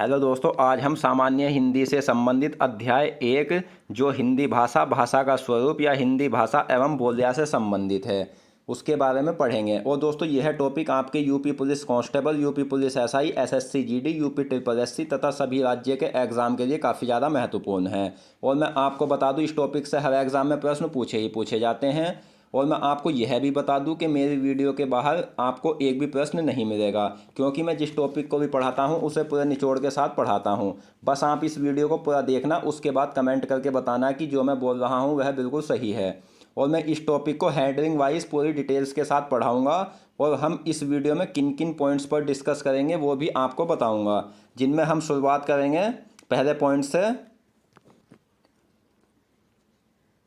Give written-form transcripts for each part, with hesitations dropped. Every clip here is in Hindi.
हेलो दोस्तों, आज हम सामान्य हिंदी से संबंधित अध्याय 1 जो हिंदी भाषा, भाषा का स्वरूप या हिंदी भाषा एवं बोलिया से संबंधित है उसके बारे में पढ़ेंगे। और दोस्तों, यह टॉपिक आपके UP police constable, UP police SI, SSC GD, UP triple SC तथा सभी राज्य के एग्ज़ाम के लिए काफ़ी ज़्यादा महत्वपूर्ण है। और मैं आपको बता दूं, इस टॉपिक से हर एग्ज़ाम में प्रश्न पूछे जाते हैं। और मैं आपको यह भी बता दूं कि मेरी वीडियो के बाहर आपको एक भी प्रश्न नहीं मिलेगा, क्योंकि मैं जिस टॉपिक को भी पढ़ाता हूं उसे पूरे निचोड़ के साथ पढ़ाता हूं। बस आप इस वीडियो को पूरा देखना, उसके बाद कमेंट करके बताना कि जो मैं बोल रहा हूं वह बिल्कुल सही है। और मैं इस टॉपिक को हेडिंग वाइज पूरी डिटेल्स के साथ पढ़ाऊँगा। और हम इस वीडियो में किन किन पॉइंट्स पर डिस्कस करेंगे वो भी आपको बताऊँगा, जिनमें हम शुरुआत करेंगे पहले पॉइंट से।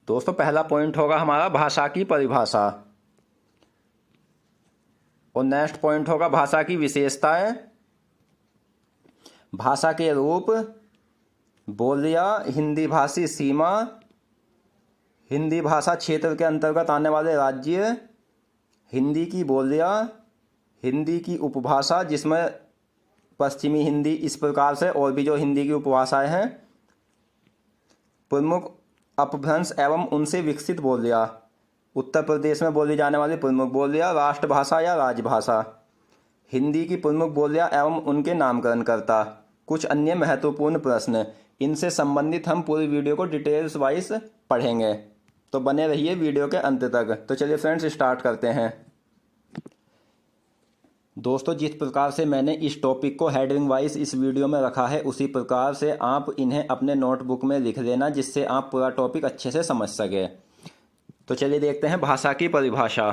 दोस्तों, पहला पॉइंट होगा हमारा भाषा की परिभाषा, और नेक्स्ट पॉइंट होगा भाषा की विशेषताएं, भाषा के रूप, बोलियां, हिंदी भाषी सीमा, हिंदी भाषा क्षेत्र के अंतर्गत आने वाले राज्य, हिंदी की बोलियां, हिंदी की उपभाषा जिसमें पश्चिमी हिंदी इस प्रकार से और भी जो हिंदी की उपभाषाएं हैं, प्रमुख अपभ्रंश एवं उनसे विकसित बोलियां, उत्तर प्रदेश में बोली जाने वाली प्रमुख बोलियां, राष्ट्रभाषा या राजभाषा, हिंदी की प्रमुख बोलियां एवं उनके नामकरणकर्ता, कुछ अन्य महत्वपूर्ण प्रश्न। इनसे संबंधित हम पूरी वीडियो को डिटेल्स वाइज पढ़ेंगे, तो बने रहिए वीडियो के अंत तक। तो चलिए फ्रेंड्स, स्टार्ट करते हैं। दोस्तों, जिस प्रकार से मैंने इस टॉपिक को हेडिंग वाइज इस वीडियो में रखा है, उसी प्रकार से आप इन्हें अपने नोटबुक में लिख लेना, जिससे आप पूरा टॉपिक अच्छे से समझ सके। तो चलिए देखते हैं भाषा की परिभाषा।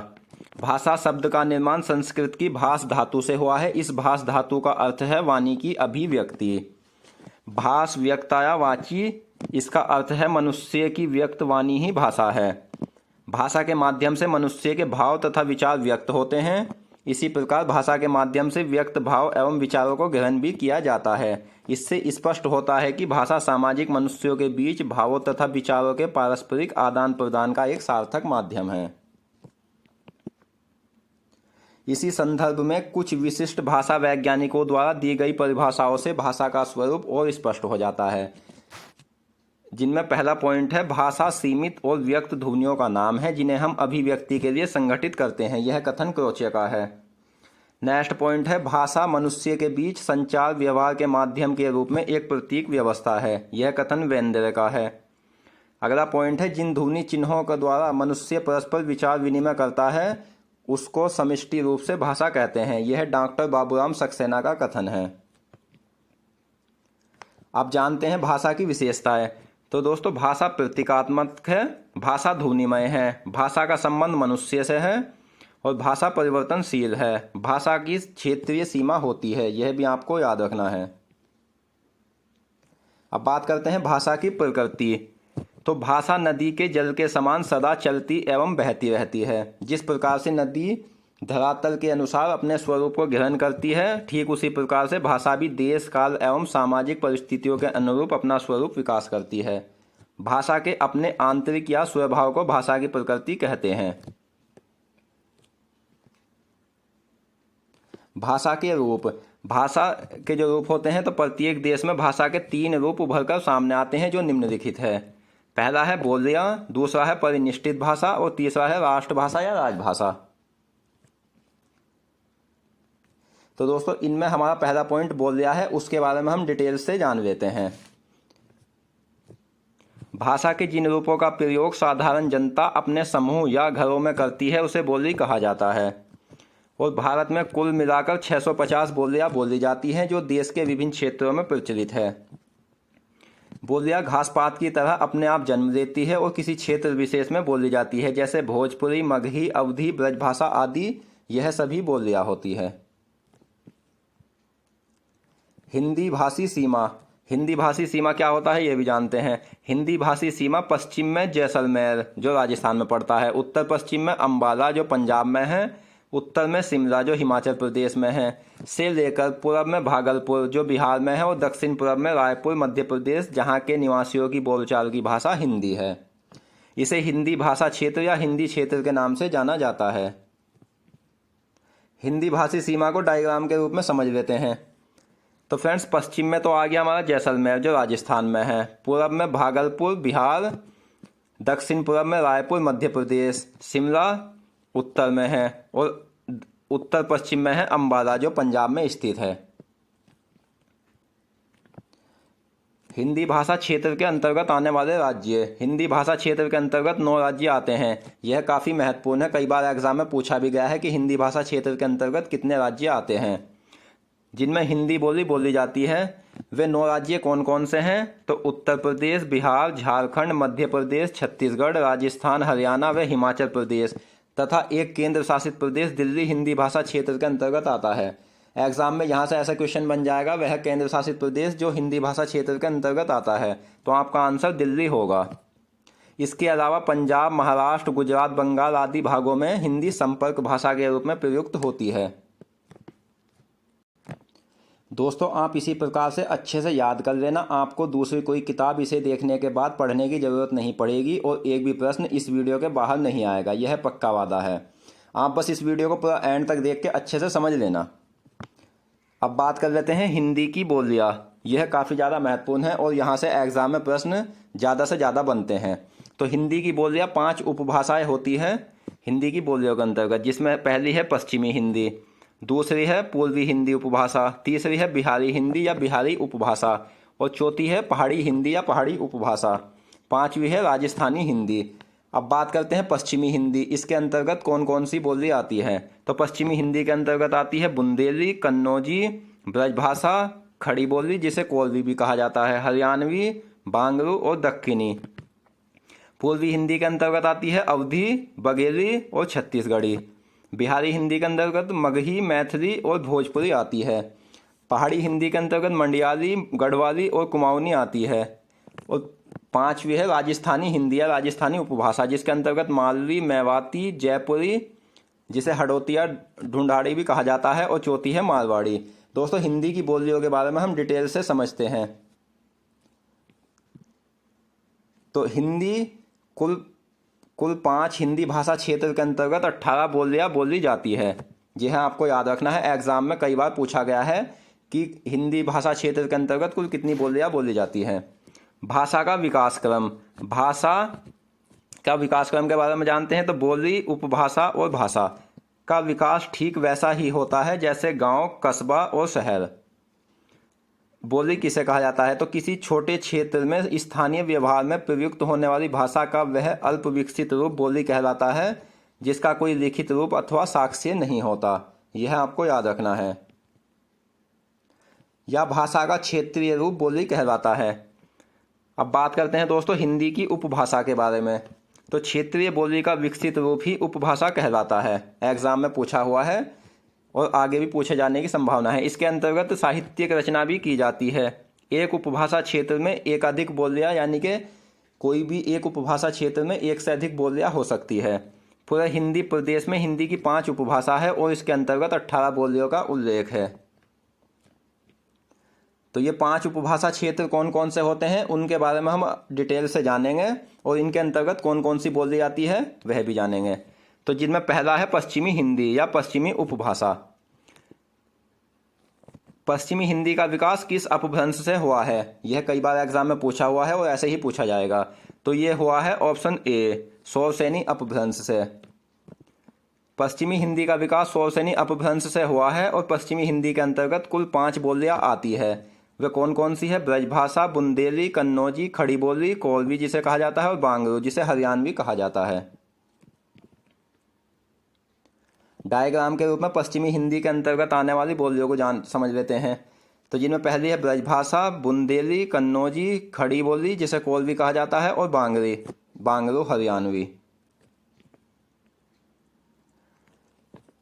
भाषा शब्द का निर्माण संस्कृत की भाष धातु से हुआ है। इस भाष धातु का अर्थ है वाणी की अभिव्यक्ति। भाष व्यक्ताया वाची, इसका अर्थ है मनुष्य की व्यक्त वाणी ही भाषा है। भाषा के माध्यम से मनुष्य के भाव तथा विचार व्यक्त होते हैं। इसी प्रकार भाषा के माध्यम से व्यक्त भाव एवं विचारों को ग्रहण भी किया जाता है। इससे स्पष्ट होता है कि भाषा सामाजिक मनुष्यों के बीच भावों तथा विचारों के पारस्परिक आदान प्रदान का एक सार्थक माध्यम है। इसी संदर्भ में कुछ विशिष्ट भाषा वैज्ञानिकों द्वारा दी गई परिभाषाओं से भाषा का स्वरूप और स्पष्ट हो जाता है, जिनमें पहला पॉइंट है भाषा सीमित और व्यक्त ध्वनियों का नाम है जिन्हें हम अभिव्यक्ति के लिए संगठित करते हैं। यह कथन क्रोचे का है। नेक्स्ट पॉइंट है भाषा मनुष्य के बीच संचार व्यवहार के माध्यम के रूप में एक प्रतीक व्यवस्था है। यह कथन वेंद्र का है। अगला पॉइंट है जिन ध्वनि चिन्हों के द्वारा मनुष्य परस्पर विचार विनिमय करता है उसको समष्टि रूप से भाषा कहते हैं। यह डॉक्टर बाबूराम सक्सेना का कथन है। अब जानते हैं भाषा की विशेषताएं। तो दोस्तों, भाषा प्रतीकात्मक है, भाषा ध्वनिमय है, भाषा का संबंध मनुष्य से है और भाषा परिवर्तनशील है। भाषा की क्षेत्रीय सीमा होती है, यह भी आपको याद रखना है। अब बात करते हैं भाषा की प्रकृति। तो भाषा नदी के जल के समान सदा चलती एवं बहती रहती है। जिस प्रकार से नदी धरातल के अनुसार अपने स्वरूप को ग्रहण करती है, ठीक उसी प्रकार से भाषा भी देश काल एवं सामाजिक परिस्थितियों के अनुरूप अपना स्वरूप विकास करती है। भाषा के अपने आंतरिक या स्वभाव को भाषा की प्रकृति कहते हैं। भाषा के रूप। भाषा के जो रूप होते हैं, तो प्रत्येक देश में भाषा के 3 रूप उभरकर सामने आते हैं जो निम्नलिखित है। पहला है बोलियां, दूसरा है परिनिष्ठित भाषा और तीसरा है राष्ट्रभाषा या राजभाषा। तो दोस्तों, इनमें हमारा पहला पॉइंट बोलियां है, उसके बारे में हम डिटेल से जान लेते हैं। भाषा के जिन रूपों का प्रयोग साधारण जनता अपने समूह या घरों में करती है उसे बोली कहा जाता है। और भारत में कुल मिलाकर 650 बोलियां बोली जाती हैं जो देश के विभिन्न क्षेत्रों में प्रचलित है। बोलियां घास पात की तरह अपने आप जन्म लेती है और किसी क्षेत्र विशेष में बोली जाती है, जैसे भोजपुरी, मगही, अवधी, ब्रजभाषा आदि। यह सभी बोलियां होती है। हिंदी भाषी सीमा। हिंदी भाषी सीमा क्या होता है ये भी जानते हैं। हिंदी भाषी सीमा पश्चिम में जैसलमेर जो राजस्थान में पड़ता है, उत्तर पश्चिम में अंबाला जो पंजाब में है, उत्तर में शिमला जो हिमाचल प्रदेश में है, से लेकर पूर्व में भागलपुर जो बिहार में है और दक्षिण पूर्व में रायपुर मध्य प्रदेश, जहाँ के निवासियों की बोलचाल की भाषा हिंदी है। इसे हिंदी भाषा क्षेत्र या हिंदी क्षेत्र के नाम से जाना जाता है। हिंदी भाषी सीमा को डायग्राम के रूप में समझ लेते हैं। तो फ्रेंड्स पश्चिम में तो आ गया हमारा जैसलमेर जो राजस्थान में है, पूर्व में भागलपुर बिहार, दक्षिण पूर्व में रायपुर मध्य प्रदेश, शिमला उत्तर में है और उत्तर पश्चिम में है अम्बाला जो पंजाब में स्थित है। हिंदी भाषा क्षेत्र के अंतर्गत आने वाले राज्य। हिंदी भाषा क्षेत्र के अंतर्गत 9 राज्य आते हैं। यह काफ़ी महत्वपूर्ण है, कई बार एग्जाम में पूछा भी गया है कि हिंदी भाषा क्षेत्र के अंतर्गत कितने राज्य आते हैं जिनमें हिंदी बोली जाती है। वे 9 राज्य कौन कौन से हैं? तो उत्तर प्रदेश, बिहार, झारखंड, मध्य प्रदेश, छत्तीसगढ़, राजस्थान, हरियाणा व हिमाचल प्रदेश तथा एक केंद्र शासित प्रदेश दिल्ली हिंदी भाषा क्षेत्र के अंतर्गत आता है। एग्जाम में यहाँ से ऐसा क्वेश्चन बन जाएगा, वह केंद्र शासित प्रदेश जो हिंदी भाषा क्षेत्र के अंतर्गत आता है, तो आपका आंसर दिल्ली होगा। इसके अलावा पंजाब, महाराष्ट्र, गुजरात, बंगाल आदि भागों में हिंदी संपर्क भाषा के रूप में प्रयुक्त होती है। दोस्तों आप इसी प्रकार से अच्छे से याद कर लेना, आपको दूसरी कोई किताब इसे देखने के बाद पढ़ने की ज़रूरत नहीं पड़ेगी और एक भी प्रश्न इस वीडियो के बाहर नहीं आएगा, यह पक्का वादा है। आप बस इस वीडियो को पूरा एंड तक देख के अच्छे से समझ लेना। अब बात कर लेते हैं हिंदी की बोलियाँ। यह काफ़ी ज़्यादा महत्वपूर्ण है और यहाँ से एग्ज़ाम में प्रश्न ज़्यादा से ज़्यादा बनते हैं। तो हिंदी की बोलियाँ 5 उपभाषाएँ होती हैं हिंदी की बोलियों के अंतर्गत, जिसमें पहली है पश्चिमी हिंदी, दूसरी है पूर्वी हिंदी उपभाषा, तीसरी है बिहारी हिंदी या बिहारी उपभाषा और चौथी है पहाड़ी हिंदी या पहाड़ी उपभाषा, 5वीं है राजस्थानी हिंदी। अब बात करते हैं पश्चिमी हिंदी। इसके अंतर्गत कौन कौन सी बोली आती है? तो पश्चिमी हिंदी के अंतर्गत आती है बुंदेली, कन्नौजी, ब्रजभाषा, खड़ी बोली जिसे कोलवी भी कहा जाता है, हरियाणवी, बांगरू और दक्कनी। पूर्वी हिंदी के अंतर्गत आती है अवधी, बघेली और छत्तीसगढ़ी। बिहारी हिंदी के अंतर्गत मगही, मैथिली और भोजपुरी आती है। पहाड़ी हिंदी के अंतर्गत मंडियाली, गढ़वाली और कुमाऊनी आती है और 5वीं है राजस्थानी हिंदी या राजस्थानी उपभाषा जिसके अंतर्गत मालवी, मेवाती, जयपुरी जिसे हड़ौतिया, ढूंढाड़ी भी कहा जाता है और चौथी है मारवाड़ी। दोस्तों हिंदी की बोलियों के बारे में हम डिटेल से समझते हैं। तो हिंदी कुल 5 हिंदी भाषा क्षेत्र के अंतर्गत 18 बोलियाँ बोली जाती है। यह आपको याद रखना है, एग्जाम में कई बार पूछा गया है कि हिंदी भाषा क्षेत्र के अंतर्गत कुल कितनी बोलियाँ बोली जाती हैं। भाषा का विकास क्रम। भाषा का विकास क्रम के बारे में जानते हैं। तो बोली, उपभाषा और भाषा का विकास ठीक वैसा ही होता है जैसे गांव, कस्बा और शहर। बोली किसे कहा जाता है? तो किसी छोटे क्षेत्र में स्थानीय व्यवहार में प्रयुक्त होने वाली भाषा का वह अल्प विकसित रूप बोली कहलाता है जिसका कोई लिखित रूप अथवा साक्ष्य नहीं होता। यह आपको याद रखना है। या भाषा का क्षेत्रीय रूप बोली कहलाता है। अब बात करते हैं दोस्तों हिंदी की उपभाषा के बारे में। तो क्षेत्रीय बोली का विकसित रूप ही उपभाषा कहलाता है। एग्जाम में पूछा हुआ है और आगे भी पूछे जाने की संभावना है। इसके अंतर्गत साहित्यिक रचना भी की जाती है। एक उपभाषा क्षेत्र में एकाधिक बोलियाँ, यानी कि कोई भी एक उपभाषा क्षेत्र में एक से अधिक बोलियाँ हो सकती है। पूरे हिंदी प्रदेश में हिंदी की 5 उपभाषा है और इसके अंतर्गत 18 बोलियों का उल्लेख है। तो ये 5 उपभाषा क्षेत्र कौन कौन से होते हैं उनके बारे में हम डिटेल से जानेंगे और इनके अंतर्गत कौन कौन सी बोली आती है वह भी जानेंगे। तो जिनमें पहला है पश्चिमी हिंदी या पश्चिमी उपभाषा। पश्चिमी हिंदी का विकास किस अपभ्रंश से हुआ है? यह कई बार एग्जाम में पूछा हुआ है और ऐसे ही पूछा जाएगा। तो ये हुआ है ऑप्शन ए, शौरसेनी अपभ्रंश से। पश्चिमी हिंदी का विकास शौरसेनी अपभ्रंश से हुआ है और पश्चिमी हिंदी के अंतर्गत कुल 5 बोलियां आती है। वे कौन कौन सी है? ब्रजभाषा, बुंदेली, कन्नौजी, खड़ी बोली, कोलवी जिसे कहा जाता है और बांगरू जिसे हरियाणवी कहा जाता है। डायग्राम के रूप में पश्चिमी हिंदी के अंतर्गत आने वाली बोलियों को समझ लेते हैं। तो जिनमें पहली है ब्रजभाषा, बुंदेली, कन्नौजी, खड़ी बोली जिसे कोलवी कहा जाता है और बांगरू हरियाणवी।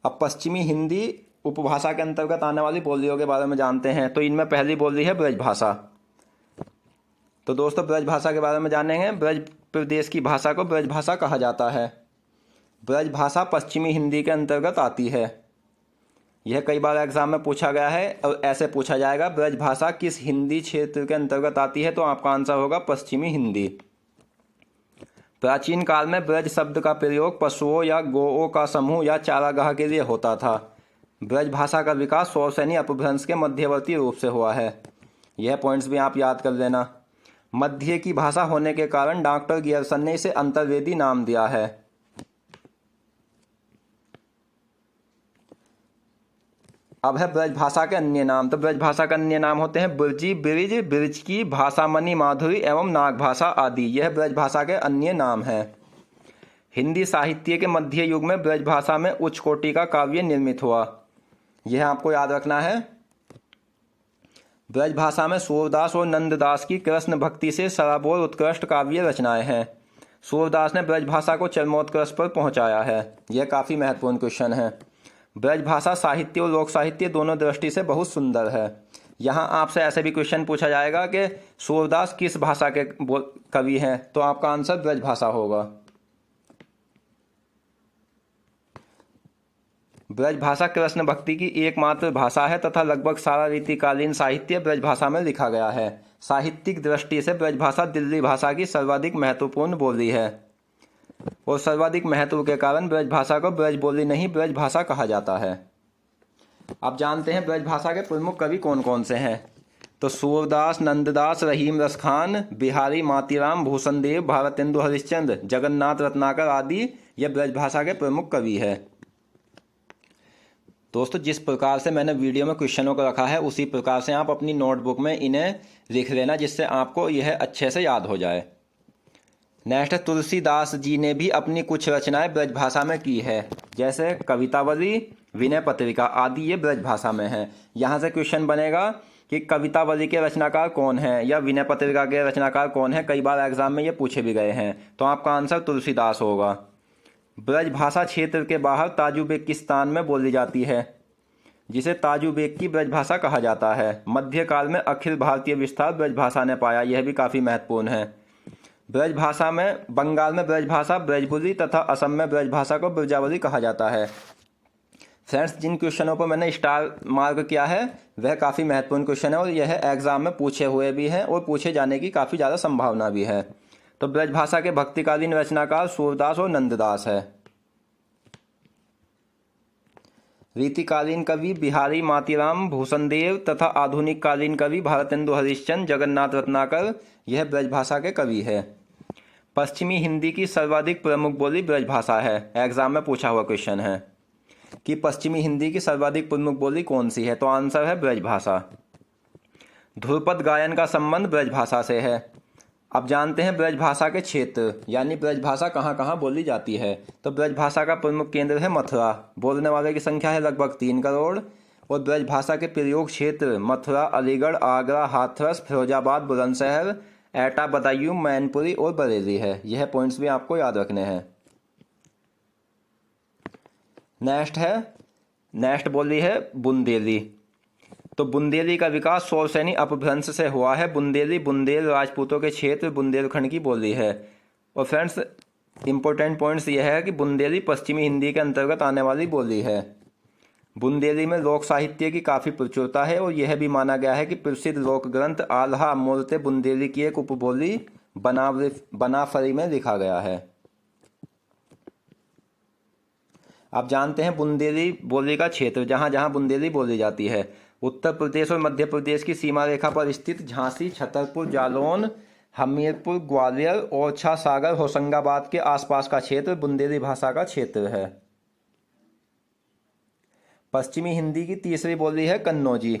अब पश्चिमी हिंदी उपभाषा के अंतर्गत आने वाली बोलियों के बारे में जानते हैं। तो इनमें पहली बोली है ब्रजभाषा। तो दोस्तों ब्रजभाषा के बारे में जानेंगे। ब्रज प्रदेश की भाषा को ब्रजभाषा कहा जाता है। ब्रजभाषा पश्चिमी हिंदी के अंतर्गत आती है। यह कई बार एग्जाम में पूछा गया है और ऐसे पूछा जाएगा, ब्रजभाषा किस हिंदी क्षेत्र के अंतर्गत आती है? तो आपका आंसर होगा पश्चिमी हिंदी। प्राचीन काल में ब्रज शब्द का प्रयोग पशुओं या गौओं का समूह या चारागाह के लिए होता था। ब्रज भाषा का विकास शौरसेनी अपभ्रंश के मध्यवर्ती रूप से हुआ है। यह पॉइंट्स भी आप याद कर लेना। मध्य की भाषा होने के कारण डॉक्टर गियर्सन ने इसे अंतर्वेदी नाम दिया है। अब है ब्रज भाषा के अन्य नाम। तो ब्रज भाषा के अन्य नाम होते हैं ब्रजी, ब्रिज, ब्रिजकी, भाषामणि, माधुरी एवं नाग भाषा आदि। यह ब्रज भाषा के अन्य नाम हैं। हिंदी साहित्य के मध्य युग में ब्रज भाषा में उच्च कोटि का काव्य निर्मित हुआ। यह आपको याद रखना है। ब्रज भाषा में सूरदास और नंददास की कृष्ण भक्ति से सराबोर उत्कृष्ट काव्य रचनाएं हैं। सूरदास ने ब्रज भाषा को चरमोत्कर्ष पर पहुंचाया है। यह काफ़ी महत्वपूर्ण क्वेश्चन है। ब्रज भाषा साहित्य और लोक साहित्य दोनों दृष्टि से बहुत सुंदर है। यहाँ आपसे ऐसे भी क्वेश्चन पूछा जाएगा कि सूरदास किस भाषा के कवि हैं, तो आपका आंसर ब्रज भाषा होगा। ब्रज भाषा कृष्ण भक्ति की एकमात्र भाषा है तथा लगभग सारा रीतिकालीन साहित्य ब्रज भाषा में लिखा गया है। साहित्यिक दृष्टि से ब्रज भाषा दिल्ली भाषा की सर्वाधिक महत्वपूर्ण बोली है और सर्वाधिक महत्व के कारण ब्रज भाषा को ब्रज बोली नहीं ब्रज भाषा कहा जाता है। अब जानते हैं ब्रज भाषा के प्रमुख कवि कौन कौन से हैं। तो सूरदास, नंददास, रहीम रस खान, बिहारी मातीराम, भूषण देव, भारतेंदु हरिश्चंद्र, जगन्नाथ रत्नाकर आदि ये ब्रज भाषा के प्रमुख कवि है। दोस्तों, जिस प्रकार से मैंने वीडियो में क्वेश्चनों को रखा है उसी प्रकार से आप अपनी नोटबुक में इन्हें लिख लेना, जिससे आपको यह अच्छे से याद हो जाए। नेक्स्ट, तुलसीदास जी ने भी अपनी कुछ रचनाएं ब्रज भाषा में की है, जैसे कवितावली, विनय पत्रिका आदि ये ब्रज भाषा में हैं। यहाँ से क्वेश्चन बनेगा कि कवितावली के रचनाकार कौन है या विनय पत्रिका के रचनाकार कौन है। कई बार एग्जाम में ये पूछे भी गए हैं, तो आपका आंसर तुलसीदास होगा। ब्रज भाषा क्षेत्र के बाहर ताजुबेकिस्तान में बोली जाती है, जिसे ताजुबेक की ब्रज भाषा कहा जाता है। मध्यकाल में अखिल भारतीय विस्तार ब्रज भाषा ने पाया, यह भी काफ़ी महत्वपूर्ण है। ब्रज भाषा में बंगाल में ब्रज भाषा ब्रजबुली तथा असम में ब्रज भाषा को ब्रजावली कहा जाता है। फ्रेंड्स, जिन क्वेश्चनों पर मैंने स्टार मार्क किया है वह काफ़ी महत्वपूर्ण क्वेश्चन है और यह एग्जाम में पूछे हुए भी हैं और पूछे जाने की काफ़ी ज़्यादा संभावना भी है। तो ब्रज भाषा के भक्तिकालीन रचनाकार सूरदास और नंददास है। रीतिकालीन कवि बिहारी मातीराम, भूषण देव तथा आधुनिक कालीन कवि भारतेंदु हरिश्चंद्र, जगन्नाथ रत्नाकर यह ब्रज भाषा के कवि है। पश्चिमी हिंदी की सर्वाधिक प्रमुख बोली ब्रज भाषा है। एग्जाम में पूछा हुआ क्वेश्चन है कि पश्चिमी हिंदी की सर्वाधिक प्रमुख बोली कौन सी है, तो आंसर है ब्रज भाषा। ध्रुपद गायन का संबंध ब्रज भाषा से है। अब जानते हैं ब्रज भाषा के क्षेत्र, यानी ब्रज भाषा कहाँ कहाँ बोली जाती है। तो ब्रज भाषा का प्रमुख केंद्र है मथुरा, बोलने वाले की संख्या है लगभग 3 करोड़। और ब्रज भाषा के प्रयोग क्षेत्र मथुरा, अलीगढ़, आगरा, हाथरस, फिरोजाबाद, बुलंदशहर, एटा, बदायूं, मैनपुरी और बरेली है। यह पॉइंट्स भी आपको याद रखने हैं। नेक्स्ट बोली है बुंदेली। तो बुंदेली का विकास शौरसेनी अपभ्रंश से हुआ है। बुंदेली बुंदेल राजपूतों के क्षेत्र बुंदेलखंड की बोली है। और फ्रेंड्स, इंपॉर्टेंट पॉइंट्स यह है कि बुंदेली पश्चिमी हिंदी के अंतर्गत आने वाली बोली है। बुंदेली में लोक साहित्य की काफ़ी प्रचुरता है और यह भी माना गया है कि प्रसिद्ध लोक ग्रंथ आल्हा मोलते बुंदेली की एक उपबोली बनाफरी में लिखा गया है। आप जानते हैं बुंदेली बोली का क्षेत्र, जहाँ जहाँ बुंदेली बोली जाती है। उत्तर प्रदेश और मध्य प्रदेश की सीमा रेखा पर स्थित झांसी, छतरपुर, जालौन, हमीरपुर, ग्वालियर, ओरछा, सागर, होशंगाबाद के आसपास का क्षेत्र बुंदेली भाषा का क्षेत्र है। पश्चिमी हिंदी की तीसरी बोली है कन्नौजी।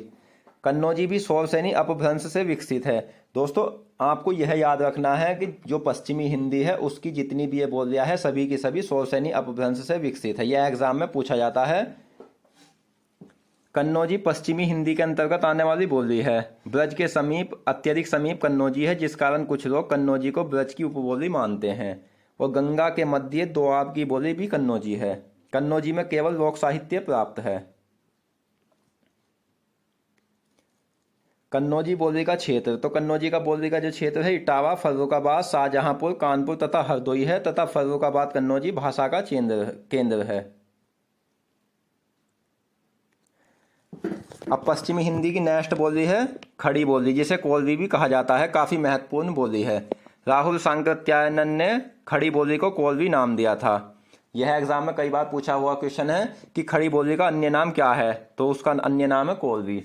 कन्नौजी भी शौरसेनी अपभ्रंश से विकसित है। दोस्तों, आपको यह याद रखना है कि जो पश्चिमी हिंदी है उसकी जितनी भी ये बोलियां है सभी की सभी शौरसेनी अपभ्रंश से विकसित है। यह एग्जाम में पूछा जाता है। कन्नौजी पश्चिमी हिंदी के अंतर्गत आने वाली बोली है। ब्रज के समीप अत्यधिक समीप कन्नौजी है, जिस कारण कुछ लोग कन्नौजी को ब्रज की उपबोली मानते हैं। और गंगा के मध्य दोआब की बोली भी कन्नौजी है। कन्नौजी में केवल लोक साहित्य प्राप्त है। कन्नौजी बोली का क्षेत्र, तो कन्नौजी का बोली का जो क्षेत्र है इटावा, फर्रुखाबाद, शाहजहांपुर, कानपुर तथा हरदोई है तथा फर्रुखाबाद कन्नौजी भाषा का केंद्र है। अब पश्चिमी हिंदी की नेक्स्ट बोली है खड़ी बोली, जिसे कोलवी भी कहा जाता है। काफ़ी महत्वपूर्ण बोली है। राहुल सांकृत्यायन ने खड़ी बोली को कोलवी नाम दिया था। यह एग्जाम में कई बार पूछा हुआ क्वेश्चन है कि खड़ी बोली का अन्य नाम क्या है, तो उसका अन्य नाम है कोरवी।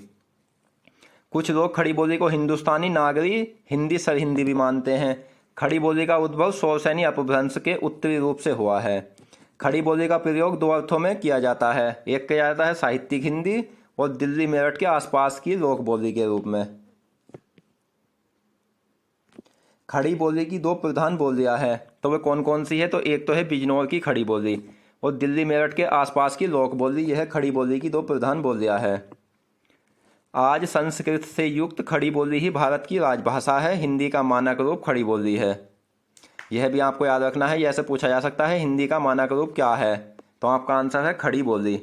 कुछ लोग खड़ी बोली को हिंदुस्तानी नागरी हिंदी सरहिंदी भी मानते हैं। खड़ी बोली का उद्भव शौरसेनी अपभ्रंश के उत्तरी रूप से हुआ है। खड़ी बोली का प्रयोग दो अर्थों में किया जाता है, एक किया जाता है साहित्यिक हिंदी और दिल्ली मेरठ के आसपास की लोक बोली के रूप में। खड़ी बोली की दो प्रधान बोलियां हैं, तो वे कौन कौन सी है? तो एक तो है बिजनौर की खड़ी बोली और दिल्ली मेरठ के आसपास की लोक बोली। यह खड़ी बोली की दो प्रधान बोलियां हैं। आज संस्कृत से युक्त खड़ी बोली ही भारत की राजभाषा है। हिंदी का मानक रूप खड़ी बोली है। यह भी आपको याद रखना है, यह ऐसे पूछा जा सकता है हिंदी का मानक रूप क्या है, तो आपका आंसर है खड़ी बोली।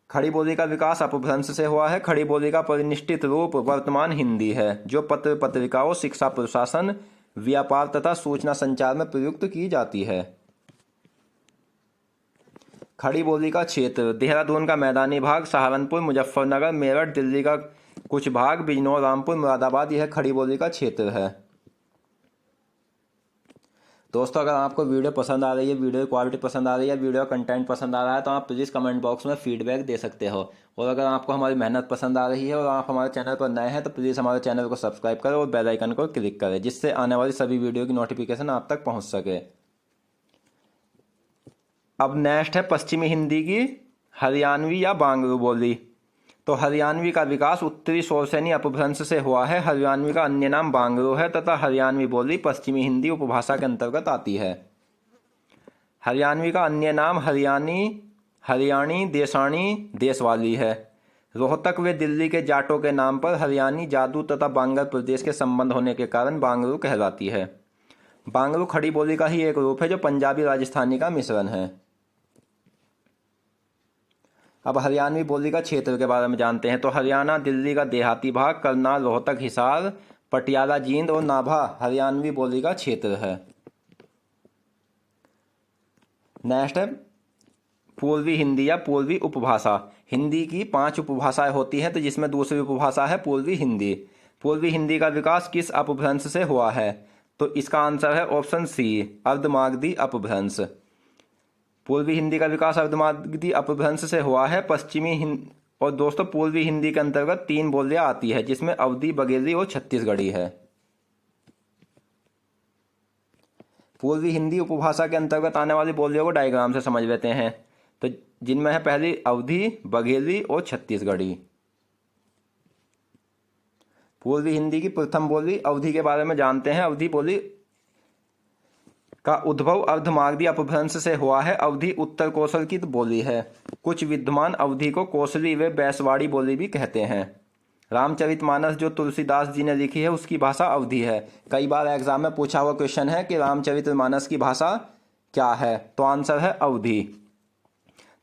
खड़ी बोली का विकास अपभ्रंश से हुआ है। खड़ी बोली का परिनिष्ठित रूप वर्तमान हिंदी है, जो पत्र पत्रिकाओं, शिक्षा, प्रशासन, व्यापार तथा सूचना संचार में प्रयुक्त की जाती है। खड़ी बोली का क्षेत्र: देहरादून का मैदानी भाग, सहारनपुर, मुजफ्फरनगर, मेरठ, दिल्ली का कुछ भाग, बिजनौर, रामपुर, मुरादाबाद, यह खड़ी बोली का क्षेत्र है। दोस्तों, अगर आपको वीडियो पसंद आ रही है, वीडियो की क्वालिटी पसंद आ रही है, वीडियो का कंटेंट पसंद आ रहा है, तो आप प्लीज़ कमेंट बॉक्स में फीडबैक दे सकते हो। और अगर आपको हमारी मेहनत पसंद आ रही है और आप हमारे चैनल पर नए हैं, तो प्लीज़ हमारे चैनल को सब्सक्राइब करें और बेल आइकन को क्लिक करें, जिससे आने वाली सभी वीडियो की नोटिफिकेशन आप तक पहुँच सके। अब नेक्स्ट है पश्चिमी हिंदी की हरियाणवी या बांगरू बोली। तो हरियाणवी का विकास उत्तरी शौरसेनी अपभ्रंश से हुआ है। हरियाणवी का अन्य नाम बांगरू है तथा हरियाणवी बोली पश्चिमी हिंदी उपभाषा के अंतर्गत आती है। हरियाणवी का अन्य नाम हरियाणी, देसानी, देशवाली है। रोहतक व दिल्ली के जाटों के नाम पर हरियाणी, जादू तथा बांगर प्रदेश के संबंध होने के कारण बांगरू कहलाती है। बांगरू खड़ी बोली का ही एक रूप है, जो पंजाबी राजस्थानी का मिश्रण है। अब हरियाणवी बोली का क्षेत्र के बारे में जानते हैं। तो हरियाणा, दिल्ली का देहाती भाग, करनाल, रोहतक, हिसार, पटियाला, जींद और नाभा हरियाणवी बोली का क्षेत्र है। नेक्स्ट है पूर्वी हिंदी या पूर्वी उपभाषा। हिंदी की 5 उपभाषाएं होती हैं, तो जिसमें दूसरी उपभाषा है पूर्वी हिंदी। पूर्वी हिंदी का विकास किस अपभ्रंश से हुआ है? तो इसका आंसर है ऑप्शन सी, अर्धमागधी अपभ्रंश। पूर्वी हिंदी का विकास अर्धमागधी अपभ्रंश से हुआ है। पश्चिमी हिंदी और दोस्तों पूर्वी हिंदी के अंतर्गत 3 बोलियां आती है, जिसमें अवधी, बघेली और छत्तीसगढ़ी है। पूर्वी हिंदी उपभाषा के अंतर्गत आने वाली बोलियों को डायग्राम से समझ लेते हैं। तो जिनमें है पहली अवधी, बघेली और छत्तीसगढ़ी। पूर्वी हिंदी की प्रथम बोली अवधी के बारे में जानते हैं। अवधी बोली का उद्भव अर्धमागधी अपभ्रंश से हुआ है। अवधी उत्तर कौशल की बोली है। कुछ विद्वान अवधी को कोसली व बैसवाड़ी बोली भी कहते हैं। रामचरितमानस जो तुलसीदास जी ने लिखी है, उसकी भाषा अवधी है। कई बार एग्जाम में पूछा हुआ क्वेश्चन है कि रामचरितमानस की भाषा क्या है, तो आंसर है अवधी।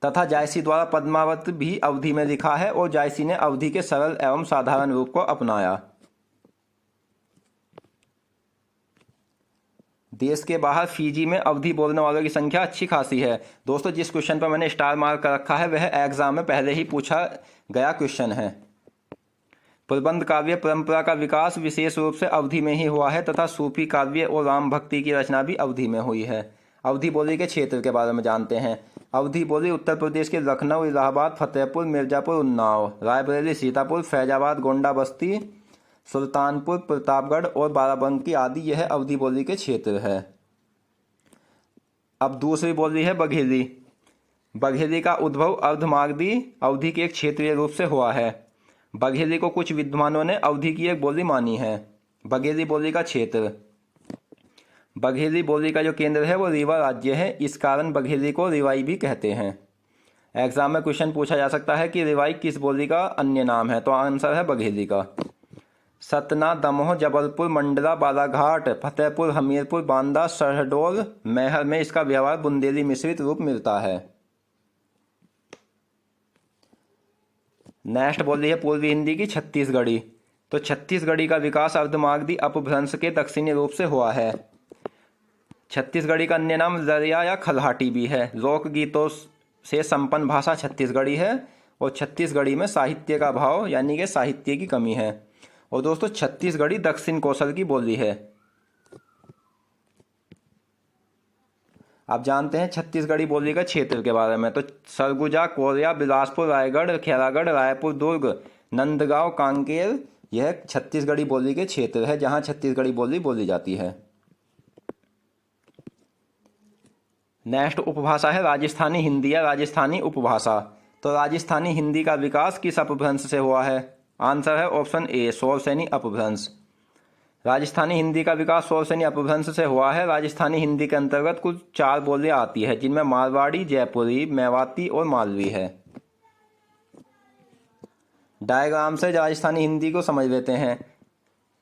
तथा जायसी द्वारा पद्मावत भी अवधी में लिखा है और जायसी ने अवधी के सरल एवं साधारण रूप को अपनाया। देश के बाहर फिजी में अवधी बोलने वालों की संख्या अच्छी खासी है। दोस्तों, जिस क्वेश्चन पर मैंने स्टार मार्क कर रखा है, वह एग्जाम में पहले ही पूछा गया क्वेश्चन है। प्रबंध काव्य परंपरा का विकास विशेष रूप से अवधी में ही हुआ है तथा सूफी काव्य और राम भक्ति की रचना भी अवधी में हुई है। अवधी बोली के क्षेत्र के बारे में जानते हैं। अवधी बोली उत्तर प्रदेश के लखनऊ, इलाहाबाद, फतेहपुर, मिर्जापुर, उन्नाव, रायबरेली, सीतापुर, फैजाबाद, गोंडा बस्ती, सुल्तानपुर, प्रतापगढ़ और बाराबंकी आदि यह अवधी बोली के क्षेत्र है। अब दूसरी बोली है बघेली। बघेली का उद्भव अर्धमागधी अवधी के एक क्षेत्रीय रूप से हुआ है। बघेली को कुछ विद्वानों ने अवधी की एक बोली मानी है। बघेली बोली का क्षेत्र: बघेली बोली का जो केंद्र है वो रीवा राज्य है। इस कारण बघेली को रिवाई भी कहते हैं। एग्जाम में क्वेश्चन पूछा जा सकता है कि रिवाई किस बोली का अन्य नाम है, तो आंसर है बघेली का। सतना, दमोह, जबलपुर, मंडला, बालाघाट, फतेहपुर, हमीरपुर, बांदा, शहडोल, मैहर में इसका व्यवहार बुंदेली मिश्रित रूप मिलता है। नेक्स्ट बोली है पूर्वी हिंदी की छत्तीसगढ़ी। तो छत्तीसगढ़ी का विकास अर्धमागधी अपभ्रंश के दक्षिणी रूप से हुआ है। छत्तीसगढ़ी का अन्य नाम जरिया या खलहाटी भी है। लोकगीतों से संपन्न भाषा छत्तीसगढ़ी है और छत्तीसगढ़ी में साहित्य का अभाव यानी कि साहित्य की कमी है। और दोस्तों छत्तीसगढ़ी दक्षिण कौशल की बोली है। आप जानते हैं छत्तीसगढ़ी बोली का क्षेत्र के बारे में, तो सरगुजा, कोरिया, बिलासपुर, रायगढ़, खैरागढ़, रायपुर, दुर्ग, नंदगांव, कांकेर, यह छत्तीसगढ़ी बोली के क्षेत्र है जहां छत्तीसगढ़ी बोली बोली जाती है। नेक्स्ट उपभाषा है राजस्थानी हिंदी या राजस्थानी उपभाषा। तो राजस्थानी हिंदी का विकास किस अपभ्रंश से हुआ है? आंसर है ऑप्शन ए, शौरसेनी अपभ्रंश। राजस्थानी हिंदी का विकास शौरसेनी अपभ्रंश से हुआ है। राजस्थानी हिंदी के अंतर्गत कुल 4 बोलियां आती है जिनमें मारवाड़ी, जयपुरी, मेवाती और मालवी है। डायग्राम से राजस्थानी हिंदी को समझ लेते हैं।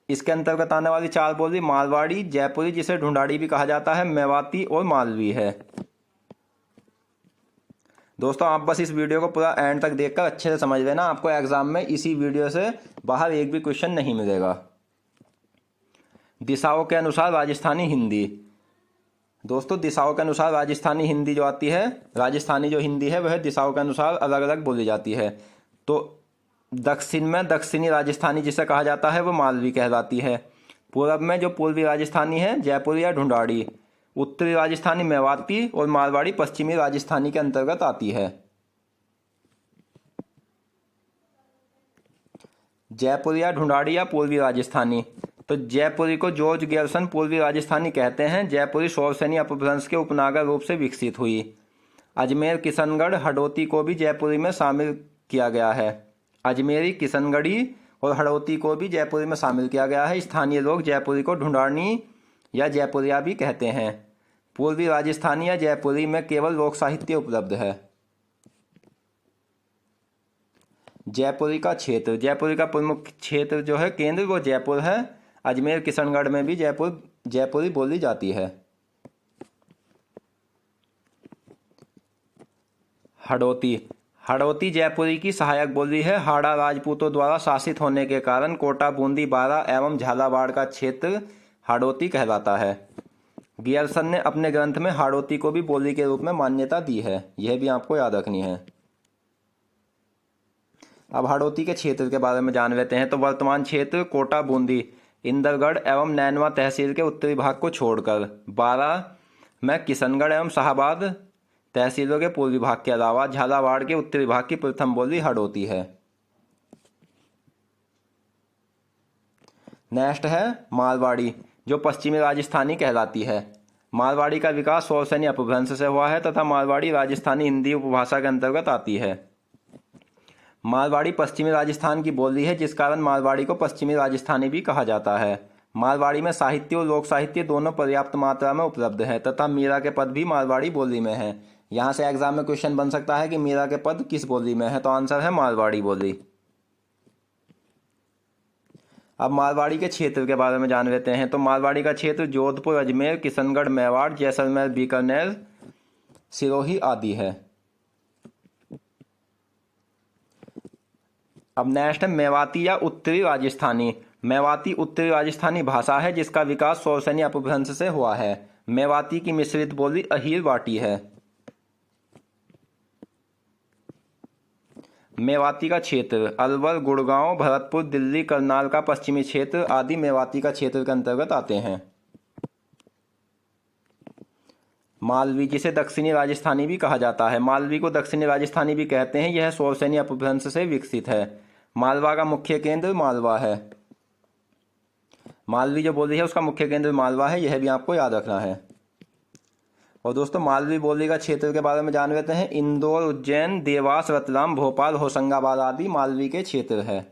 इसके अंतर्गत आने वाली 4 बोली मारवाड़ी, जयपुरी जिसे ढूंढाड़ी भी कहा जाता है, मेवाती और मालवी है। दोस्तों आप बस इस वीडियो को पूरा एंड तक देखकर अच्छे से समझ लेना, आपको एग्जाम में इसी वीडियो से बाहर एक भी क्वेश्चन नहीं मिलेगा। दिशाओं के अनुसार राजस्थानी हिंदी। दोस्तों दिशाओं के अनुसार राजस्थानी हिंदी जो आती है, राजस्थानी जो हिंदी है वह दिशाओं के अनुसार अलग अलग बोली जाती है। तो दक्षिण में दक्षिणी राजस्थानी जिसे कहा जाता है वो मालवी कहलाती है। पूर्व में जो पूर्वी राजस्थानी है जयपुरी या ढूंढाड़ी। उत्तरी राजस्थानी मेवाती और मारवाड़ी पश्चिमी राजस्थानी के अंतर्गत आती है। जयपुरी या ढूंढाड़ी या पूर्वी राजस्थानी। तो जयपुरी को जॉर्ज गेरसन पूर्वी राजस्थानी कहते हैं। जयपुरी शौरसेनी अपभ्रंश के उपनागर रूप से विकसित हुई। अजमेर, किशनगढ़, हडोती को भी जयपुरी में शामिल किया गया है। अजमेरी, किशनगढ़ी और हडोती को भी जयपुरी में शामिल किया गया है। स्थानीय लोग जयपुरी को ढूंढानी या जयपुरिया भी कहते हैं। पूर्वी राजस्थानी या जयपुरी में केवल लोक साहित्य उपलब्ध है। जयपुरी का क्षेत्र। जयपुरी का प्रमुख क्षेत्र जो है केंद्र वो जयपुर है। अजमेर, किशनगढ़ में भी जयपुरी बोली जाती है। हडोती। हडोती जयपुरी की सहायक बोली है। हाड़ा राजपूतों द्वारा शासित होने के कारण कोटा, बूंदी, बारा एवं झालावाड़ का क्षेत्र हाड़ौती कहलाता है। गियरसन ने अपने ग्रंथ में हाड़ौती को भी बोली के रूप में मान्यता दी है, यह भी आपको याद रखनी है। अब हाड़ौती के क्षेत्र के बारे में जान लेते हैं। तो वर्तमान क्षेत्र कोटा, बूंदी, इंदरगढ़ एवं नैनवा तहसील के उत्तरी भाग को छोड़कर बारा में किशनगढ़ एवं शाहबाद तहसीलों के पूर्वी भाग के अलावा झालावाड़ के उत्तरी भाग की प्रथम बोली हाड़ौती है। नेक्स्ट है मारवाड़ी, जो पश्चिमी राजस्थानी कहलाती है। मारवाड़ी का विकास शौरसेनी अपभ्रंश से हुआ है तथा मारवाड़ी राजस्थानी हिंदी उपभाषा के अंतर्गत आती है। मारवाड़ी पश्चिमी राजस्थान की बोली है जिस कारण मारवाड़ी को पश्चिमी राजस्थानी भी कहा जाता है। मारवाड़ी में साहित्य और लोक साहित्य दोनों पर्याप्त मात्रा में उपलब्ध है तथा मीरा के पद भी मारवाड़ी बोली में है। यहाँ से एग्जाम में क्वेश्चन बन सकता है कि मीरा के पद किस बोली में है, तो आंसर है मारवाड़ी बोली। अब मारवाड़ी के क्षेत्र के बारे में जान लेते हैं। तो मारवाड़ी का क्षेत्र जोधपुर, अजमेर, किशनगढ़, मेवाड़, जैसलमेर, बीकानेर, सिरोही आदि है। अब नेक्स्ट है मेवाती या उत्तरी राजस्थानी। मेवाती उत्तरी राजस्थानी भाषा है जिसका विकास शौरसेनी अपभ्रंश से हुआ है। मेवाती की मिश्रित बोली अहीर वाटी है। मेवाती का क्षेत्र अलवर, गुड़गांव, भरतपुर, दिल्ली, करनाल का पश्चिमी क्षेत्र आदि मेवाती का क्षेत्र के अंतर्गत आते हैं। मालवी, जिसे दक्षिणी राजस्थानी भी कहा जाता है। मालवी को दक्षिणी राजस्थानी भी कहते हैं। यह शौरसेनी अपभ्रंश से विकसित है। मालवा का मुख्य केंद्र मालवा है। मालवी जो बोली है उसका मुख्य केंद्र मालवा है, यह भी आपको याद रखना है। और दोस्तों मालवी बोली का क्षेत्र के बारे में जान लेते हैं। इंदौर, उज्जैन, देवास, रतलाम, भोपाल, होशंगाबाद आदि मालवी के क्षेत्र है।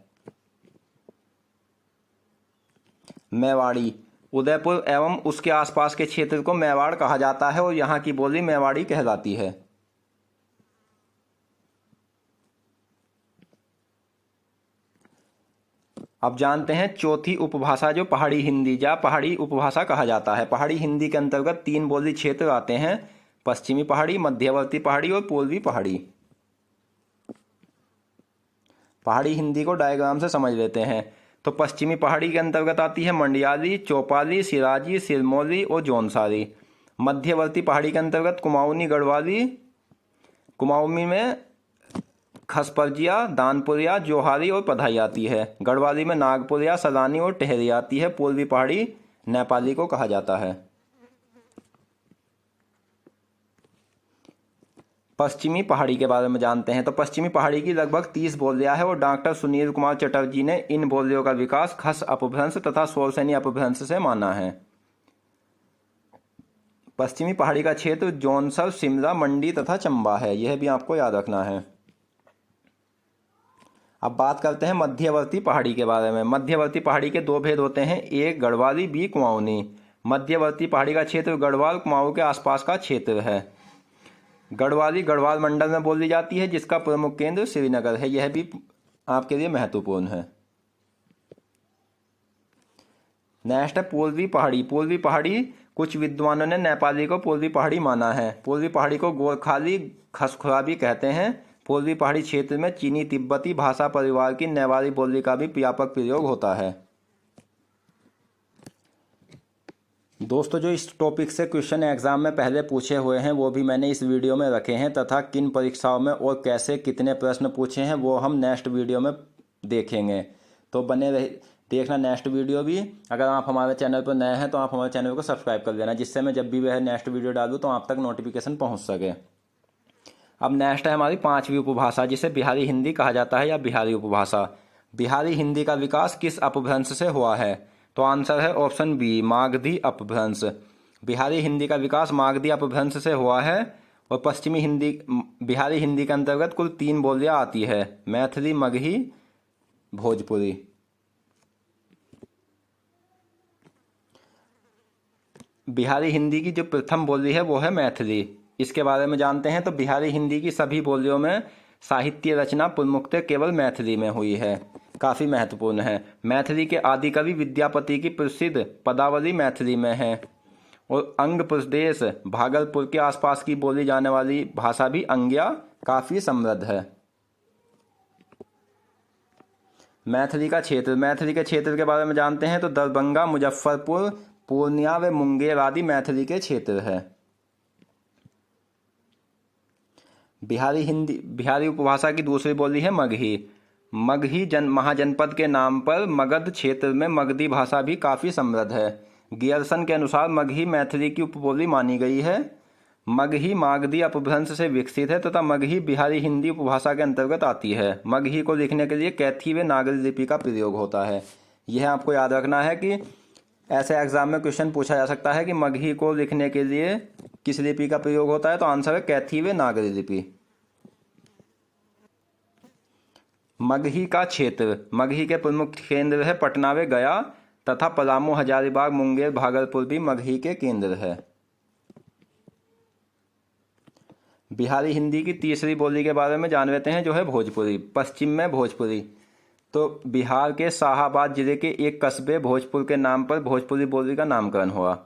मेवाड़ी, उदयपुर एवं उसके आसपास के क्षेत्र को मेवाड़ कहा जाता है और यहाँ की बोली मेवाड़ी कहलाती है। अब जानते हैं चौथी उपभाषा जो पहाड़ी हिंदी या पहाड़ी उपभाषा कहा जाता है। पहाड़ी हिंदी के अंतर्गत 3 बोली क्षेत्र आते हैं, पश्चिमी पहाड़ी, मध्यवर्ती पहाड़ी और पूर्वी पहाड़ी। पहाड़ी हिंदी को डायग्राम से समझ लेते हैं। तो पश्चिमी पहाड़ी के अंतर्गत आती है मंडियाली, चौपाली, सिराजी, सिरमौली और जौनसारी। मध्यवर्ती पहाड़ी के अंतर्गत कुमाऊनी, गढ़वाली, कुमाऊनी में खसपरजिया, दानपुरिया, जोहारी और पधाई आती है। गढ़वाली में नागपुरिया, सलानी और टहरी आती है। पूर्वी पहाड़ी नेपाली को कहा जाता है। पश्चिमी पहाड़ी के बारे में जानते हैं। तो पश्चिमी पहाड़ी की लगभग 30 बोलियां है और डॉक्टर सुनील कुमार चटर्जी ने इन बोलियों का विकास खस अपभ्रंश तथा शोरसेनी अपभ्रंश से माना है। पश्चिमी पहाड़ी का क्षेत्र जौनसर, शिमला, मंडी तथा चंबा है, यह भी आपको याद रखना है। अब बात करते हैं मध्यवर्ती पहाड़ी के बारे में। मध्यवर्ती पहाड़ी के दो भेद होते हैं, एक गढ़वाली, बी कुमाऊनी। मध्यवर्ती पहाड़ी का क्षेत्र गढ़वाल कुमाऊं के आसपास का क्षेत्र है। गढ़वाली गढ़वाल मंडल में बोली जाती है, जिसका प्रमुख केंद्र श्रीनगर है, यह भी आपके लिए महत्वपूर्ण है। नेक्स्ट है पूर्वी पहाड़ी। पूर्वी पहाड़ी, कुछ विद्वानों ने नेपाली को पूर्वी पहाड़ी माना है। पूर्वी पहाड़ी को गोरखाली, खसखुरा भी कहते हैं। पूर्वी पहाड़ी क्षेत्र में चीनी तिब्बती भाषा परिवार की नेवारी बोली का भी व्यापक प्रयोग होता है। दोस्तों, जो इस टॉपिक से क्वेश्चन एग्जाम में पहले पूछे हुए हैं वो भी मैंने इस वीडियो में रखे हैं, तथा किन परीक्षाओं में और कैसे कितने प्रश्न पूछे हैं वो हम नेक्स्ट वीडियो में देखेंगे। तो बने रहे देखना नेक्स्ट वीडियो भी। अगर आप हमारे चैनल पर नए हैं तो आप हमारे चैनल को सब्सक्राइब कर देना, जिससे मैं जब भी वह नेक्स्ट वीडियो डालूँ तो आप तक नोटिफिकेशन पहुँच सके। अब नेक्स्ट है हमारी 5वीं उपभाषा, जिसे बिहारी हिंदी कहा जाता है या बिहारी उपभाषा। बिहारी हिंदी का विकास किस अपभ्रंश से हुआ है? तो आंसर है ऑप्शन बी, मागधी अपभ्रंश। बिहारी हिंदी का विकास मागधी अपभ्रंश से हुआ है। और पश्चिमी हिंदी, बिहारी हिंदी के अंतर्गत कुल 3 बोलियां आती है, मैथिली, मगही, भोजपुरी। बिहारी हिंदी की जो प्रथम बोली है वो है मैथिली। इसके बारे में जानते हैं। तो बिहारी हिंदी की सभी बोलियों में साहित्य रचना प्रमुखतः केवल मैथिली में हुई है, काफ़ी महत्वपूर्ण है। मैथिली के आदि कवि विद्यापति की प्रसिद्ध पदावली मैथिली में है। और अंग प्रदेश भागलपुर के आसपास की बोली जाने वाली भाषा भी अंग्या काफ़ी समृद्ध है। मैथिली का क्षेत्र, मैथिली के क्षेत्र के बारे में जानते हैं। तो दरभंगा, मुजफ्फरपुर, पूर्णिया व मुंगेर आदि मैथिली के क्षेत्र है। बिहारी उपभाषा की दूसरी बोली है मगही। मगही महाजनपद के नाम पर मगध क्षेत्र में मगधी भाषा भी काफ़ी समृद्ध है। गियर्सन के अनुसार मगही मैथिली की उपबोली मानी गई है। मगही मागधी अपभ्रंश से विकसित है तथा मगही बिहारी हिंदी उपभाषा के अंतर्गत आती है। मगही को लिखने के लिए कैथी व नागरी लिपि का प्रयोग होता है। यह आपको याद रखना है कि ऐसे एग्जाम में क्वेश्चन पूछा जा सकता है कि मगही को लिखने के लिए किस लिपि का प्रयोग होता है। तो आंसर है कैथी व नागरी लिपि। मगही का क्षेत्र, मगही के प्रमुख केंद्र है पटना व गया तथा पलामू, हजारीबाग, मुंगेर, भागलपुर भी मगही के केंद्र है। बिहारी हिंदी की तीसरी बोली के बारे में जान लेते हैं, जो है भोजपुरी। पश्चिम में भोजपुरी, तो बिहार के शाहाबाद जिले के एक कस्बे भोजपुर के नाम पर भोजपुरी बोली का नामकरण हुआ।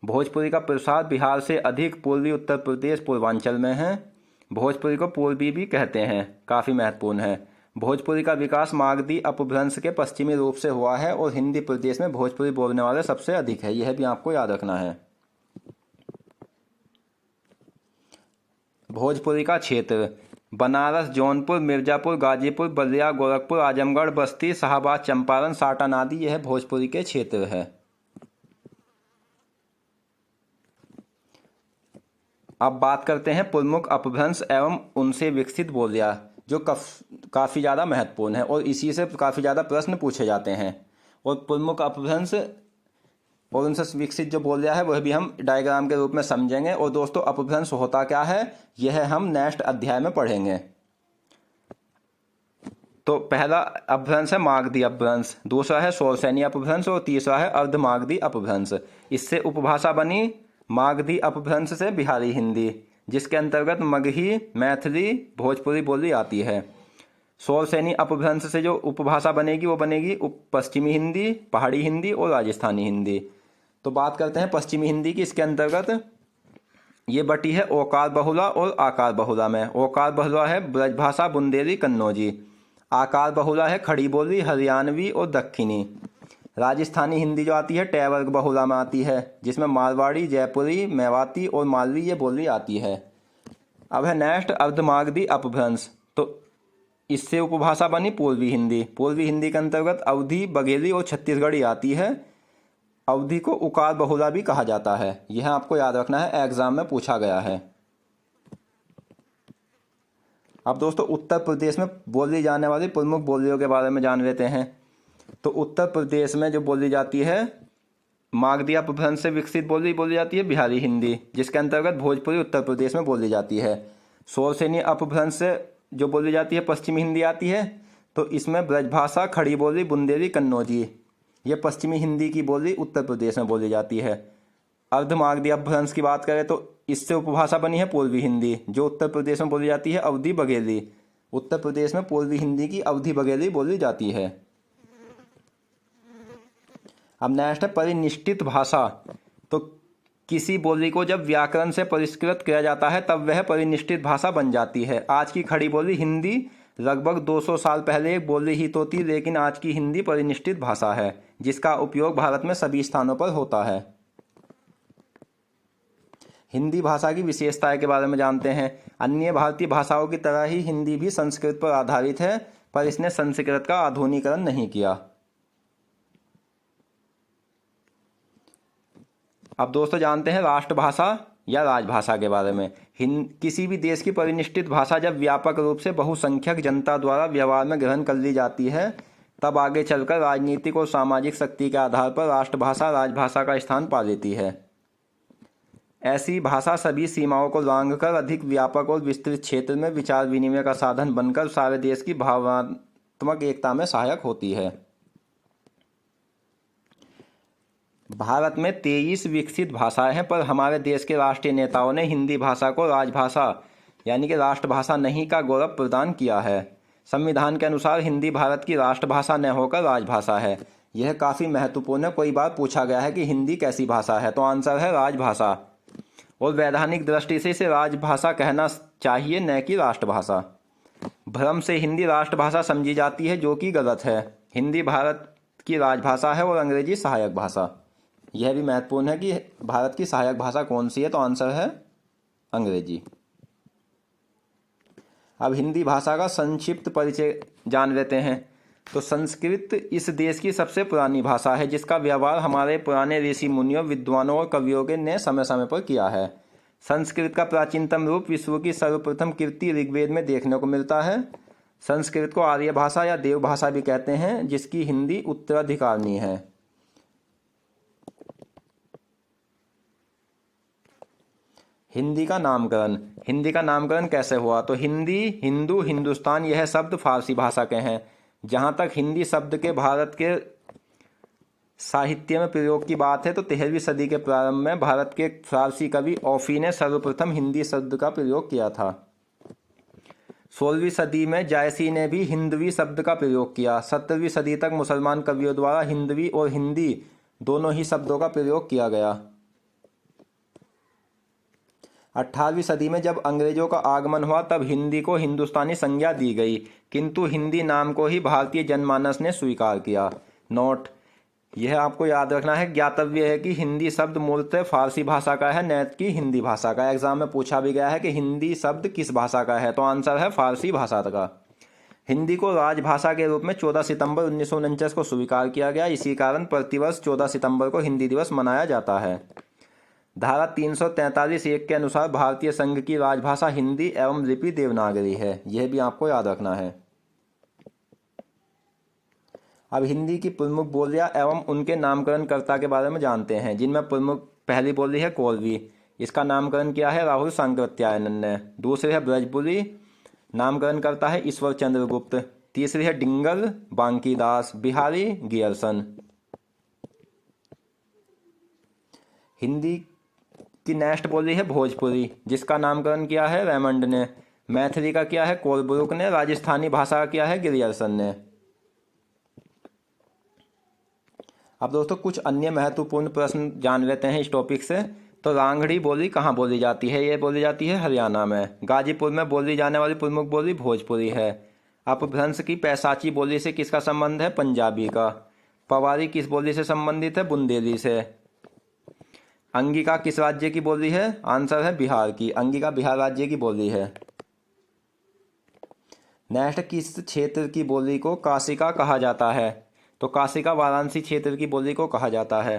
भोजपुरी का प्रसार बिहार से अधिक पूर्वी उत्तर प्रदेश पूर्वांचल में है। भोजपुरी को पूर्वी भी कहते हैं, काफ़ी महत्वपूर्ण है। भोजपुरी का विकास मागधी अपभ्रंश के पश्चिमी रूप से हुआ है और हिंदी प्रदेश में भोजपुरी बोलने वाले सबसे अधिक है, यह भी आपको याद रखना है। भोजपुरी का क्षेत्र बनारस, जौनपुर, मिर्जापुर, गाजीपुर, बलिया, गोरखपुर, आजमगढ़, बस्ती, शाहाबाद, चंपारण, साटन आदि यह भोजपुरी के क्षेत्र है। अब बात करते हैं प्रमुख अपभ्रंश एवं उनसे विकसित बोलियां, जो काफ़ी ज़्यादा महत्वपूर्ण है और इसी से काफ़ी ज़्यादा प्रश्न पूछे जाते हैं। और प्रमुख अपभ्रंश और उनसे विकसित जो बोलियां है वह भी हम डायग्राम के रूप में समझेंगे। और दोस्तों, अपभ्रंश होता क्या है यह हम नेक्स्ट अध्याय में पढ़ेंगे। तो पहला अपभ्रंश है मागधी अपभ्रंश, दूसरा है शोरसेनी अपभ्रंश और तीसरा है अर्धमागधी अपभ्रंश। इससे उपभाषा बनी मागधी अपभ्रंश से बिहारी हिंदी, जिसके अंतर्गत मगही, मैथिली, भोजपुरी बोली आती है। शोरसेनी अपभ्रंश से जो उपभाषा बनेगी वो बनेगी पश्चिमी हिंदी, पहाड़ी हिंदी और राजस्थानी हिंदी। तो बात करते हैं पश्चिमी हिंदी की। इसके अंतर्गत ये बटी है ओकार बहुला और आकार बहुला में। ओकार बहुला है ब्रजभाषा, बुंदेली, कन्नौजी। आकार बहुला है खड़ी बोली, हरियाणवी और दक्षिणी। राजस्थानी हिंदी जो आती है टै वर्ग बहुला में आती है, जिसमें मारवाड़ी, जयपुरी, मेवाती और मालवी ये बोली आती है। अब है नेक्स्ट अर्धमागधी अपभ्रंश। तो इससे उपभाषा बनी पूर्वी हिंदी। पूर्वी हिंदी के अंतर्गत अवधी, बघेली और छत्तीसगढ़ी आती है। अवधी को उकार बहुला भी कहा जाता है, यह आपको याद रखना है, एग्जाम में पूछा गया है। अब दोस्तों उत्तर प्रदेश में बोली जाने वाली प्रमुख बोलियों के बारे में जान लेते हैं। तो उत्तर प्रदेश में जो बोली जाती है मागधी अपभ्रंश से विकसित बोली बोली जाती है बिहारी हिंदी, जिसके अंतर्गत भोजपुरी उत्तर प्रदेश में बोली जाती है। शोरसेनी अपभ्रंश से जो बोली जाती है पश्चिमी हिंदी आती है। तो इसमें ब्रजभाषा, खड़ी बोली, बुंदेली, कन्नौजी, ये पश्चिमी हिंदी की बोली उत्तर प्रदेश में बोली जाती है। अर्ध मागधी अपभ्रंश की बात करें तो इससे उपभाषा बनी है पूर्वी हिंदी, जो उत्तर प्रदेश में बोली जाती है अवधी बघेली। उत्तर प्रदेश में पूर्वी हिंदी की अवधी बघेली बोली जाती है। अब नेक्स्ट है परिनिष्ठित भाषा। तो किसी बोली को जब व्याकरण से परिष्कृत किया जाता है तब वह परिनिष्ठित भाषा बन जाती है। आज की खड़ी बोली हिंदी लगभग 200 साल पहले एक बोली ही तो थी, लेकिन आज की हिंदी परिनिष्ठित भाषा है जिसका उपयोग भारत में सभी स्थानों पर होता है। हिंदी भाषा की विशेषताएं के बारे में जानते हैं। अन्य भारतीय भाषाओं की तरह ही हिंदी भी संस्कृत पर आधारित है, पर इसने संस्कृत का आधुनिकीकरण नहीं किया। अब दोस्तों जानते हैं राष्ट्रभाषा या राजभाषा के बारे में। किसी भी देश की परिनिष्ठित भाषा जब व्यापक रूप से बहुसंख्यक जनता द्वारा व्यवहार में ग्रहण कर ली जाती है तब आगे चलकर राजनीतिक और सामाजिक शक्ति के आधार पर राष्ट्रभाषा राजभाषा का स्थान पा लेती है। ऐसी भाषा सभी सीमाओं को लांघकर अधिक व्यापक और विस्तृत क्षेत्र में विचार विनिमय का साधन बनकर सारे देश की भावनात्मक एकता में सहायक होती है। भारत में 23 विकसित भाषाएं हैं, पर हमारे देश के राष्ट्रीय नेताओं ने हिंदी भाषा को राजभाषा यानी कि राष्ट्रभाषा नहीं का गौरव प्रदान किया है। संविधान के अनुसार हिंदी भारत की राष्ट्रभाषा न होकर राजभाषा है। यह काफ़ी महत्वपूर्ण है। कई बार पूछा गया है कि हिंदी कैसी भाषा है, तो आंसर है राजभाषा, और वैधानिक दृष्टि से इसे राजभाषा कहना चाहिए, न कि राष्ट्रभाषा। भ्रम से हिंदी राष्ट्रभाषा समझी जाती है, जो कि गलत है। हिंदी भारत की राजभाषा है और अंग्रेजी सहायक भाषा। यह भी महत्वपूर्ण है कि भारत की सहायक भाषा कौन सी है, तो आंसर है अंग्रेजी। अब हिंदी भाषा का संक्षिप्त परिचय जान लेते हैं। तो संस्कृत इस देश की सबसे पुरानी भाषा है, जिसका व्यवहार हमारे पुराने ऋषि मुनियों, विद्वानों और कवियों के ने समय समय पर किया है। संस्कृत का प्राचीनतम रूप विश्व की सर्वप्रथम कीर्ति ऋग्वेद में देखने को मिलता है। संस्कृत को आर्य भाषा या देव भाषा भी कहते हैं, जिसकी हिंदी उत्तराधिकारनी है। हिंदी का नामकरण। हिंदी का नामकरण कैसे हुआ? तो हिंदी, हिंदू, हिंदुस्तान यह शब्द फारसी भाषा के हैं। जहाँ तक हिंदी शब्द के भारत के साहित्य में प्रयोग की बात है तो 13वीं सदी के प्रारंभ में भारत के फारसी कवि औफी ने सर्वप्रथम हिंदी शब्द का प्रयोग किया था। 16वीं सदी में जायसी ने भी हिंदवी शब्द का प्रयोग किया। 17वीं सदी तक मुसलमान कवियों द्वारा हिंदवी और हिंदी दोनों ही शब्दों का प्रयोग किया गया। 18वीं सदी में जब अंग्रेजों का आगमन हुआ तब हिंदी को हिंदुस्तानी संज्ञा दी गई, किंतु हिंदी नाम को ही भारतीय जनमानस ने स्वीकार किया। नोट, यह आपको याद रखना है, ज्ञातव्य है कि हिंदी शब्द मूलतः फारसी भाषा का है, न कि हिंदी भाषा का। एग्जाम में पूछा भी गया है कि हिंदी शब्द किस भाषा का है, तो आंसर है फारसी भाषा का। हिंदी को राजभाषा के रूप में 14 सितंबर 1949 को स्वीकार किया गया। इसी कारण प्रतिवर्ष 14 सितंबर को हिंदी दिवस मनाया जाता है। धारा 343(1) के अनुसार भारतीय संघ की राजभाषा हिंदी एवं लिपि देवनागरी है। यह भी आपको याद रखना है। अब हिंदी की प्रमुख बोलियां एवं उनके नामकरणकर्ता के बारे में जानते हैं, जिनमें प्रमुख पहली बोली है कोलवी। इसका नामकरण किया है राहुल सांकृत्यायन ने। दूसरी है ब्रजबुली, नामकरण करता है ईश्वर चंद्र गुप्त। तीसरी है डिंगल, बांकीदास। बिहारी, गियर्सन। हिंदी की नेक्स्ट बोली है भोजपुरी, जिसका नामकरण किया है रेमंड ने। मैथिली का किया है कोलब्रुक ने। राजस्थानी भाषा का किया है गिरियर्सन ने। अब दोस्तों कुछ अन्य महत्वपूर्ण प्रश्न जान लेते हैं इस टॉपिक से। तो रांगड़ी बोली कहाँ बोली जाती है? ये बोली जाती है हरियाणा में। गाजीपुर में बोली जाने वाली प्रमुख बोली भोजपुरी है। अपभ्रंश की पैसाची बोली से किसका संबंध है? पंजाबी का। पवारी किस बोली से संबंधित है? बुंदेली से। अंगिका किस राज्य की बोली है? आंसर है बिहार की। अंगिका बिहार राज्य की बोली है। नेक्स्ट, किस क्षेत्र की बोली को काशिका कहा जाता है? तो काशिका वाराणसी क्षेत्र की बोली को कहा जाता है।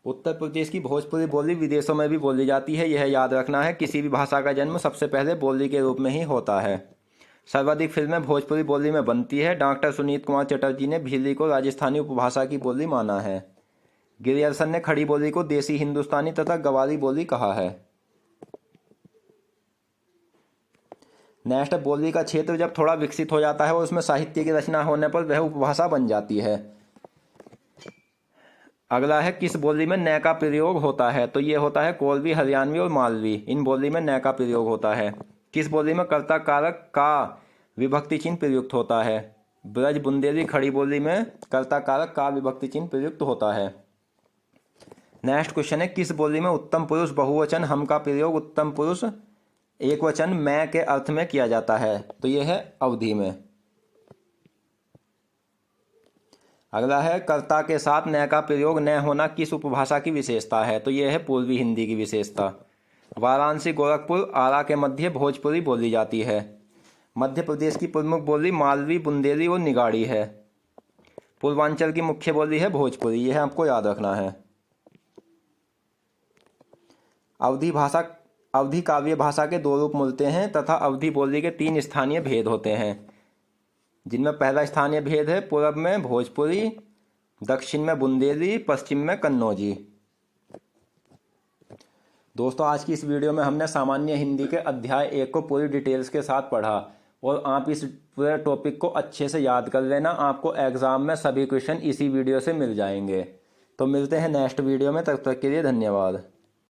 उत्तर प्रदेश की भोजपुरी बोली विदेशों में भी बोली जाती है, यह याद रखना है। किसी भी भाषा का जन्म सबसे पहले बोली के रूप में ही होता है। सर्वाधिक फिल्में भोजपुरी बोली में बनती है। डॉक्टर सुनीत कुमार चटर्जी ने भीली को राजस्थानी उपभाषा की बोली माना है। गिरियर्सन ने खड़ी बोली को देसी हिंदुस्तानी तथा गवारी बोली कहा है। नेक्स्ट, बोली का क्षेत्र जब थोड़ा विकसित हो जाता है और उसमें साहित्य की रचना होने पर वह उपभाषा बन जाती है। अगला है, किस बोली में न का प्रयोग होता है? तो ये होता है कोलवी, हरियाणवी और मालवी। इन बोली में न का प्रयोग होता है। किस बोली में कर्ता कारक का विभक्ति चिन्ह प्रयुक्त होता है? ब्रज बुंदेली खड़ी बोली में कर्ता कारक का विभक्ति चिन्ह प्रयुक्त होता है। नेक्स्ट क्वेश्चन है, किस बोली में उत्तम पुरुष बहुवचन हम का प्रयोग उत्तम पुरुष एक वचन मैं के अर्थ में किया जाता है? तो यह है अवधि में। अगला है, कर्ता के साथ न का प्रयोग न होना किस उपभाषा की विशेषता है? तो यह है पूर्वी हिंदी की विशेषता। वाराणसी, गोरखपुर, आरा के मध्य भोजपुरी बोली जाती है। मध्य प्रदेश की प्रमुख बोली मालवी, बुंदेली और निगाड़ी है। पूर्वांचल की मुख्य बोली है भोजपुरी। यह आपको याद रखना है। अवधी काव्य भाषा के दो रूप मिलते हैं तथा अवधी बोली के 3 स्थानीय भेद होते हैं, जिनमें पहला स्थानीय भेद है पूर्व में भोजपुरी, दक्षिण में बुंदेली, पश्चिम में कन्नौजी। दोस्तों, आज की इस वीडियो में हमने सामान्य हिंदी के अध्याय 1 को पूरी डिटेल्स के साथ पढ़ा और आप इस पूरे टॉपिक को अच्छे से याद कर लेना। आपको एग्जाम में सभी क्वेश्चन इसी वीडियो से मिल जाएंगे। तो मिलते हैं नेक्स्ट वीडियो में, तब तक के लिए धन्यवाद।